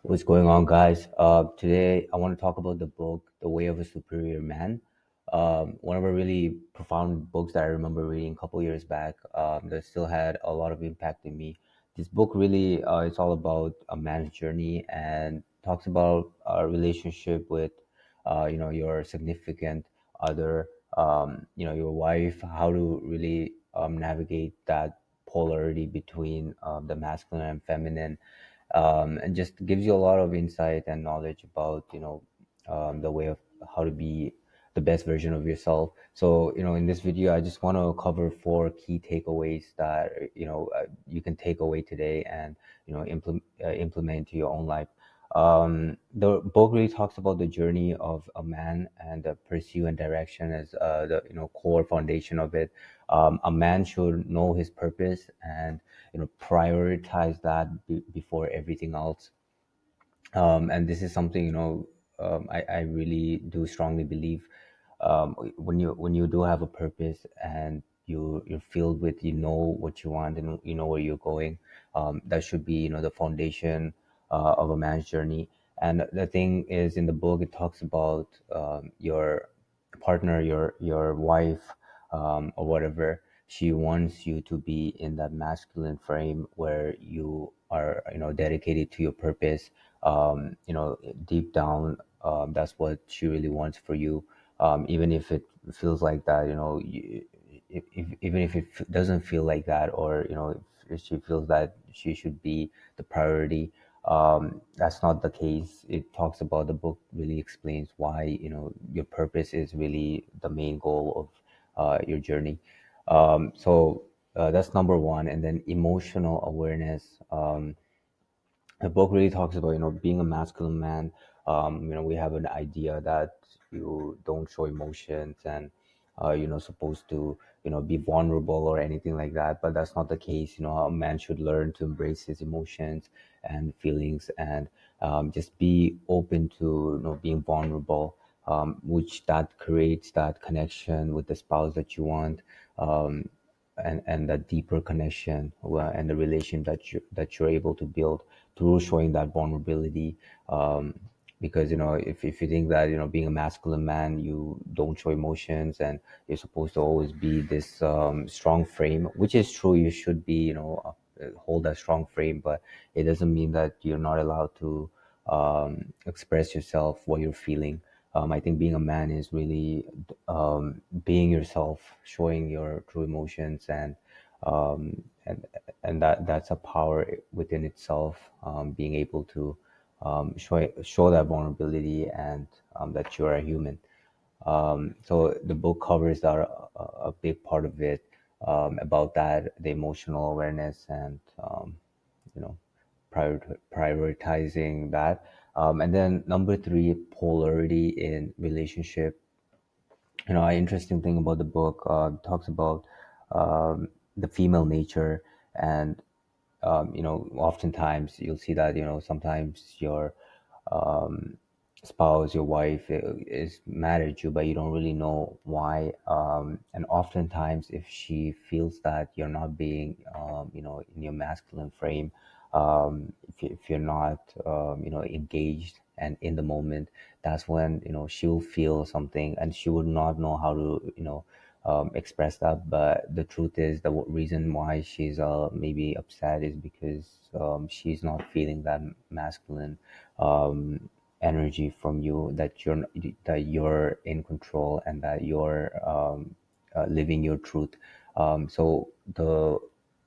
What's going on, guys? Today, I want to talk about the book, The Way of a Superior Man. One of the really profound books that I remember reading a couple years back that still had a lot of impact in me. This book really, it's all about a man's journey and talks about a relationship with, your significant other, your wife, how to really navigate that polarity between the masculine and feminine, and just gives you a lot of insight and knowledge about the way of how to be the best version of yourself. So in this video I just want to cover four key takeaways that you can take away today and implement into your own life. The book really talks about the journey of a man and the pursuit and direction as the core foundation of it. A man should know his purpose and prioritize that before everything else. And this is something I really do strongly believe. When you do have a purpose and you're filled with what you want and you know where you're going, that should be the foundation of a man's journey. And the thing is, in the book it talks about your partner, your wife, or whatever. She wants you to be in that masculine frame where you are dedicated to your purpose. Deep down, that's what she really wants for you. Even if it feels like that, even if it doesn't feel like that, or if she feels that she should be the priority, that's not the case. It talks about, the book really explains why your purpose is really the main goal of your journey. So that's number one. And then emotional awareness. The book really talks about being a masculine man. We have an idea that you don't show emotions and you're not supposed to be vulnerable or anything like that, but that's not the case. A man should learn to embrace his emotions and feelings and just be open to being vulnerable, which that creates that connection with the spouse that you want. And that deeper connection, and the relation that you're able to build through showing that vulnerability. Because if you think that being a masculine man, you don't show emotions and you're supposed to always be this strong frame, which is true. You should be hold a strong frame, but it doesn't mean that you're not allowed to express yourself, what you're feeling. I think being a man is really being yourself, showing your true emotions, and that's a power within itself. Being able to show that vulnerability and that you're a human. So the book covers that a big part of it, about that, the emotional awareness and you know prioritizing that. And then number three, polarity in relationship. An interesting thing about the book, talks about the female nature. And oftentimes you'll see that sometimes your spouse, your wife, is mad at you, but you don't really know why. And oftentimes, if she feels that you're not being, in your masculine frame, if you're not, engaged and in the moment, that's when she'll feel something, and she would not know how to, express that. But the truth is, the reason why she's maybe upset is because she's not feeling that masculine energy from you, that you're in control and that you're living your truth. So the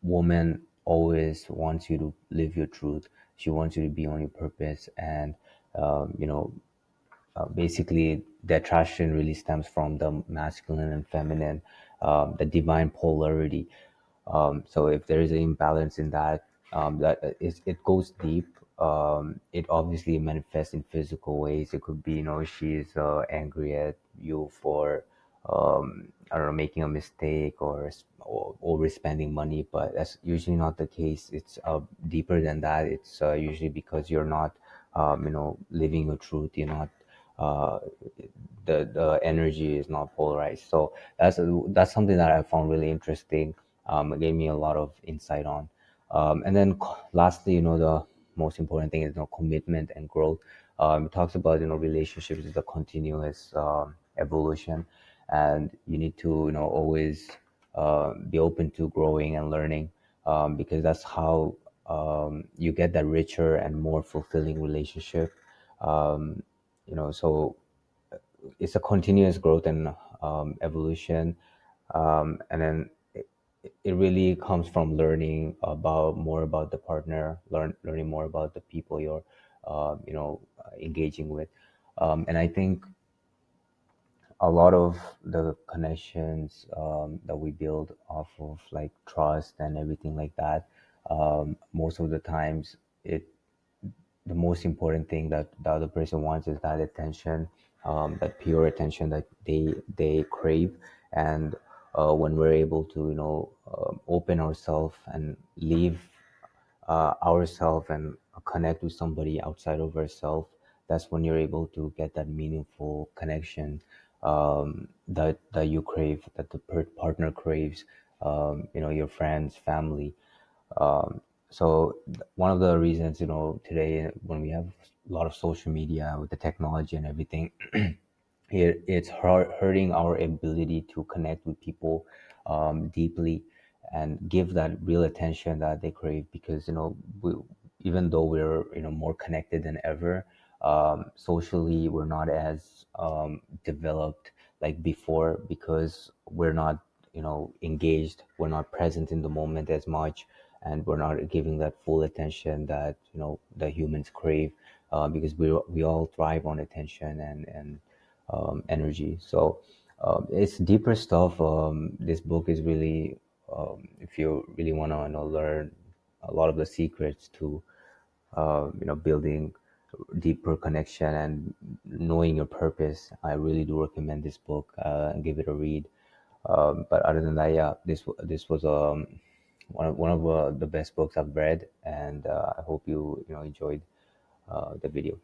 woman always wants you to live your truth. She wants you to be on your purpose, and basically the attraction really stems from the masculine and feminine, the divine polarity. So if there is an imbalance in that, it goes deep. It obviously manifests in physical ways. It could be, she's angry at you for, I don't know, making a mistake, or overspending money, but that's usually not the case. It's deeper than that. It's usually because you're not, living your truth. You're not, uh, the energy is not polarized. So that's something that I found really interesting. It gave me a lot of insight on. And then lastly, most important thing is commitment and growth. It talks about relationships is a continuous evolution, and you need to always be open to growing and learning, because that's how you get that richer and more fulfilling relationship. Um, so it's a continuous growth and evolution, and then it really comes from learning about more about the partner, learning more about the people you're engaging with, and I think a lot of the connections that we build off of like trust and everything like that, most of the times it the most important thing that the other person wants is that attention, that pure attention that they crave. And when we're able to open ourselves and leave ourselves and connect with somebody outside of ourselves, that's when you're able to get that meaningful connection, that you crave, that the partner craves, your friends, family. um, One of the reasons, today when we have a lot of social media with the technology and everything, it's hurting our ability to connect with people deeply and give that real attention that they crave, because even though we're more connected than ever, socially we're not as developed like before, because we're not engaged, we're not present in the moment as much, and we're not giving that full attention that the humans crave, because we all thrive on attention and energy. So it's deeper stuff. This book is really, if you really want to learn a lot of the secrets to building deeper connection and knowing your purpose, I really do recommend this book, and give it a read. But other than that, yeah, this was one of the best books I've read, and I hope you enjoyed the video.